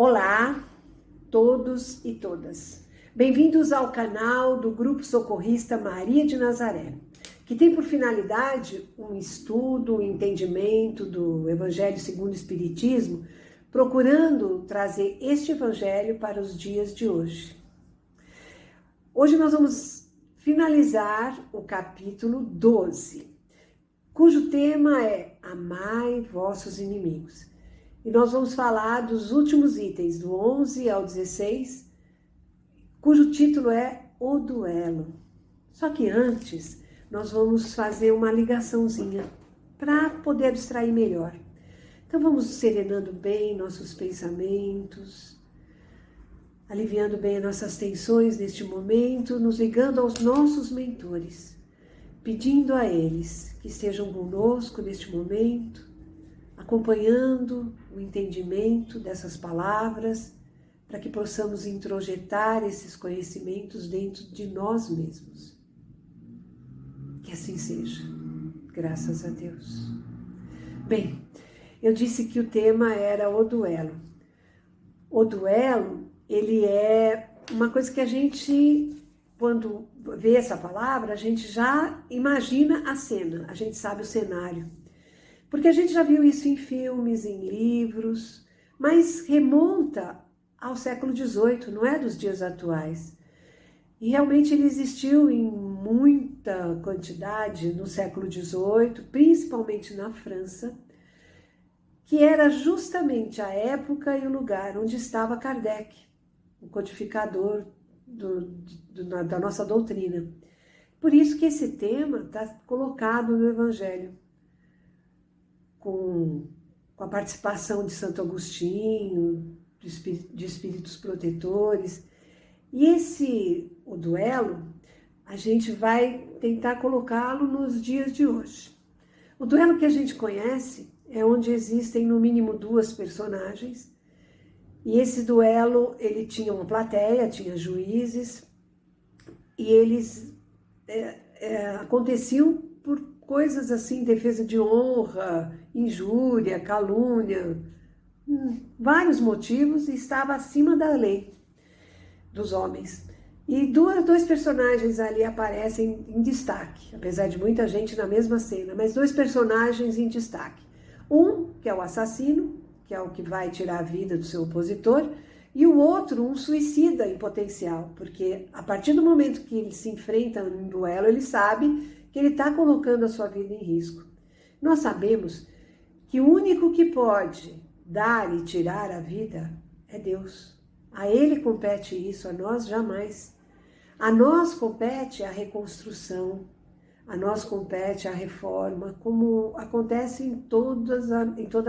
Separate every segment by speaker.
Speaker 1: Olá, todos e todas. Bem-vindos ao canal do Grupo Socorrista Maria de Nazaré, que tem por finalidade um estudo, um entendimento do Evangelho segundo o Espiritismo, procurando trazer este Evangelho para os dias de hoje. Hoje nós vamos finalizar o capítulo 12, cujo tema é Amai vossos inimigos. E nós vamos falar dos últimos itens, do 11 ao 16, cujo título é O Duelo. Só que antes, nós vamos fazer uma ligaçãozinha para poder abstrair melhor. Então vamos serenando bem nossos pensamentos, aliviando bem as nossas tensões neste momento, nos ligando aos nossos mentores, pedindo a eles que estejam conosco neste momento, acompanhando o entendimento dessas palavras, para que possamos introjetar esses conhecimentos dentro de nós mesmos. Que assim seja, graças a Deus. Bem, eu disse que o tema era o duelo. O duelo, ele é uma coisa que a gente, quando vê essa palavra, a gente já imagina a cena, a gente sabe o cenário. Porque a gente já viu isso em filmes, em livros, mas remonta ao século XVIII, não é dos dias atuais. E realmente ele existiu em muita quantidade no século XVIII, principalmente na França, que era justamente a época e o lugar onde estava Kardec, o codificador da nossa doutrina. Por isso que esse tema está colocado no Evangelho, com a participação de Santo Agostinho, de espíritos protetores. E o duelo, a gente vai tentar colocá-lo nos dias de hoje. O duelo que a gente conhece é onde existem no mínimo duas personagens, e esse duelo, ele tinha uma plateia, tinha juízes, e eles aconteciam por coisas assim, defesa de honra, injúria, calúnia, vários motivos, e estava acima da lei dos homens. E dois personagens ali aparecem em destaque, apesar de muita gente na mesma cena, mas dois personagens em destaque. Um, que é o assassino, que é o que vai tirar a vida do seu opositor, e o outro, um suicida em potencial, porque a partir do momento que ele se enfrenta em duelo, ele sabe que ele está colocando a sua vida em risco. Nós sabemos que o único que pode dar e tirar a vida é Deus. A Ele compete isso, a nós jamais. A nós compete a reconstrução, a nós compete a reforma, como acontece em toda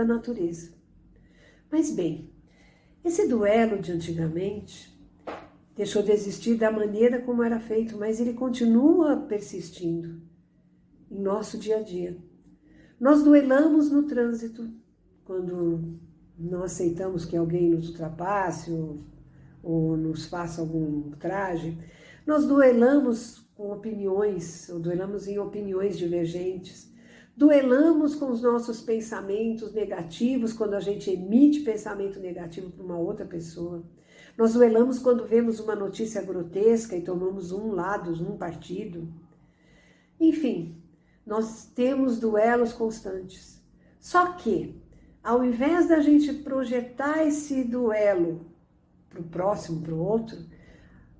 Speaker 1: a natureza. Mas bem, esse duelo de antigamente deixou de existir da maneira como era feito, mas ele continua persistindo em nosso dia a dia. Nós duelamos no trânsito, quando não aceitamos que alguém nos ultrapasse ou nos faça algum traje. Nós duelamos com opiniões, ou duelamos em opiniões divergentes. Duelamos com os nossos pensamentos negativos, quando a gente emite pensamento negativo para uma outra pessoa. Nós duelamos quando vemos uma notícia grotesca e tomamos um lado, um partido. Enfim, nós temos duelos constantes. Só que, ao invés da gente projetar esse duelo para o próximo, para o outro,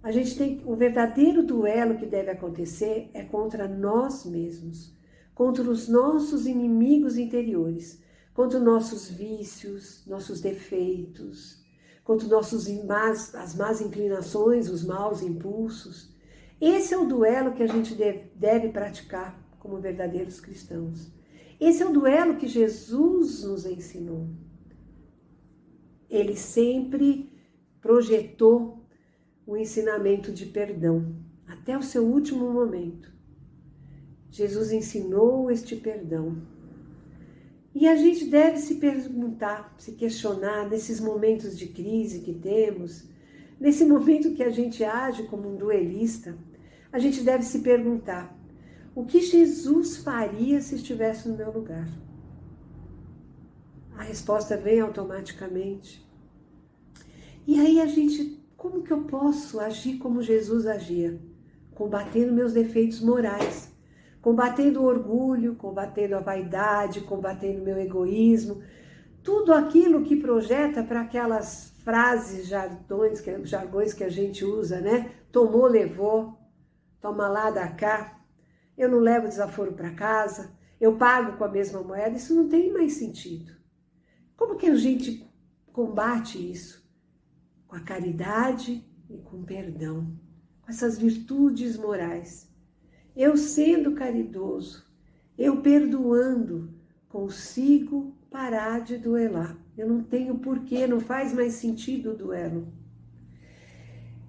Speaker 1: a gente tem o verdadeiro duelo que deve acontecer é contra nós mesmos, contra os nossos inimigos interiores, contra os nossos vícios, nossos defeitos, contra as más inclinações, os maus impulsos. Esse é o duelo que a gente deve praticar como verdadeiros cristãos. Esse é o duelo que Jesus nos ensinou. Ele sempre projetou o ensinamento de perdão, até o seu último momento. Jesus ensinou este perdão. E a gente deve se perguntar, se questionar nesses momentos de crise que temos, nesse momento que a gente age como um duelista, a gente deve se perguntar: o que Jesus faria se estivesse no meu lugar? A resposta vem automaticamente. E aí a gente, como que eu posso agir como Jesus agia? Combatendo meus defeitos morais, combatendo o orgulho, combatendo a vaidade, combatendo meu egoísmo, tudo aquilo que projeta para aquelas frases, jargões que a gente usa, né? Tomou, levou, toma lá, dá cá, eu não levo desaforo para casa, eu pago com a mesma moeda, isso não tem mais sentido. Como que a gente combate isso? Com a caridade e com o perdão, com essas virtudes morais. Eu sendo caridoso, eu perdoando, consigo parar de duelar. Eu não tenho porquê, não faz mais sentido o duelo.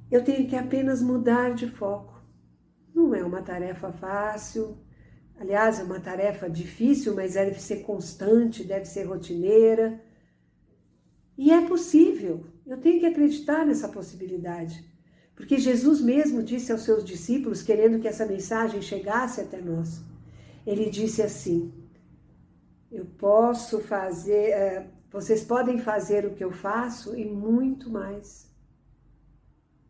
Speaker 1: Eu tenho que apenas mudar de foco. Não é uma tarefa fácil, aliás, é uma tarefa difícil, mas deve ser constante, deve ser rotineira. E é possível, eu tenho que acreditar nessa possibilidade. Porque Jesus mesmo disse aos seus discípulos, querendo que essa mensagem chegasse até nós. Ele disse assim, eu posso fazer, vocês podem fazer o que eu faço e muito mais.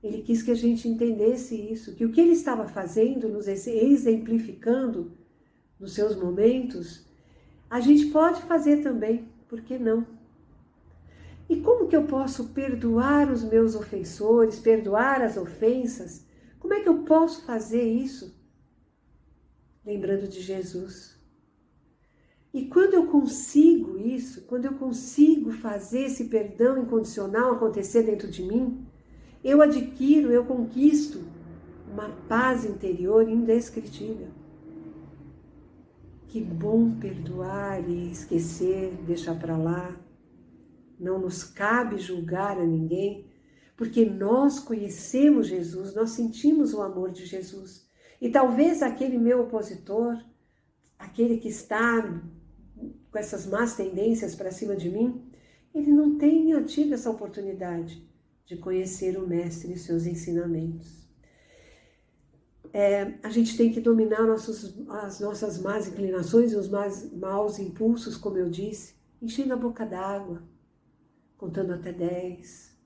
Speaker 1: Ele quis que a gente entendesse isso, que o que ele estava fazendo, nos exemplificando nos seus momentos, a gente pode fazer também, por que não? E como que eu posso perdoar os meus ofensores, perdoar as ofensas? Como é que eu posso fazer isso? Lembrando de Jesus. E quando eu consigo isso, quando eu consigo fazer esse perdão incondicional acontecer dentro de mim, eu adquiro, eu conquisto uma paz interior indescritível. Que bom perdoar e esquecer, deixar para lá. Não nos cabe julgar a ninguém, porque nós conhecemos Jesus, nós sentimos o amor de Jesus. E talvez aquele meu opositor, aquele que está com essas más tendências para cima de mim, ele não tenha tido essa oportunidade de conhecer o Mestre e seus ensinamentos. A gente tem que dominar as nossas más inclinações e os maus impulsos, como eu disse, enchendo a boca d'água, contando até 10,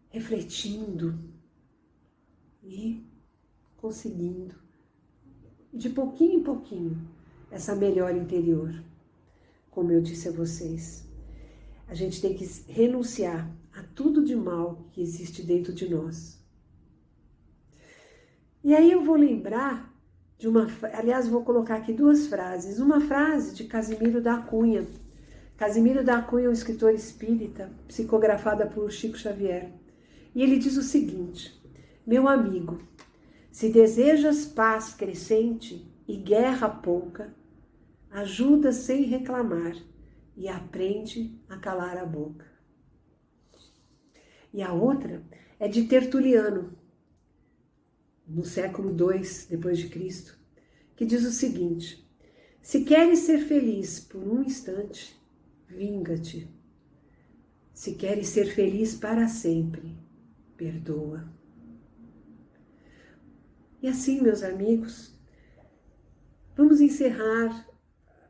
Speaker 1: refletindo e conseguindo, de pouquinho em pouquinho, essa melhora interior. Como eu disse a vocês, a gente tem que renunciar a tudo de mal que existe dentro de nós. E aí eu vou lembrar de aliás, vou colocar aqui 2 frases. Uma frase de Casimiro da Cunha. Casimiro da Cunha é um escritor espírita, psicografada por Chico Xavier. E ele diz o seguinte, meu amigo, se desejas paz crescente e guerra pouca, ajuda sem reclamar e aprende a calar a boca. E a outra é de Tertuliano, no século II depois de Cristo, que diz o seguinte, se queres ser feliz por um instante, vinga-te. Se queres ser feliz para sempre, perdoa. E assim, meus amigos, vamos encerrar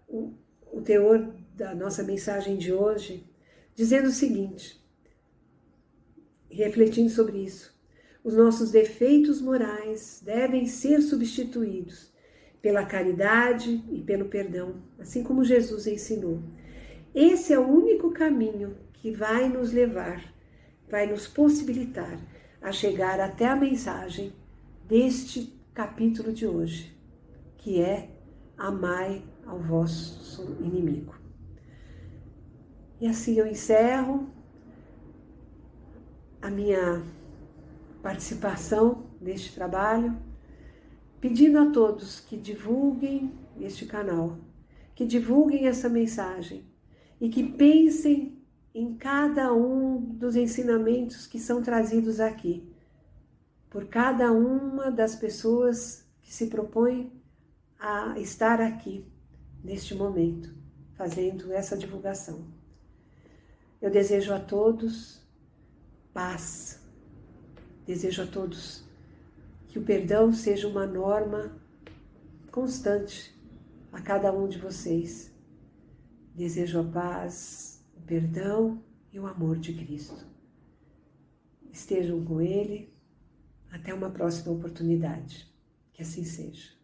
Speaker 1: o teor da nossa mensagem de hoje dizendo o seguinte, refletindo sobre isso. Os nossos defeitos morais devem ser substituídos pela caridade e pelo perdão, assim como Jesus ensinou. Esse é o único caminho que vai nos levar, vai nos possibilitar a chegar até a mensagem deste capítulo de hoje, que é amai ao vosso inimigo. E assim eu encerro a minha participação neste trabalho, pedindo a todos que divulguem este canal, que divulguem essa mensagem e que pensem em cada um dos ensinamentos que são trazidos aqui, por cada uma das pessoas que se propõem a estar aqui, neste momento, fazendo essa divulgação. Eu desejo a todos paz, desejo a todos que o perdão seja uma norma constante a cada um de vocês. Desejo a paz, o perdão e o amor de Cristo. estejam com Ele. Até uma próxima oportunidade. Que assim seja.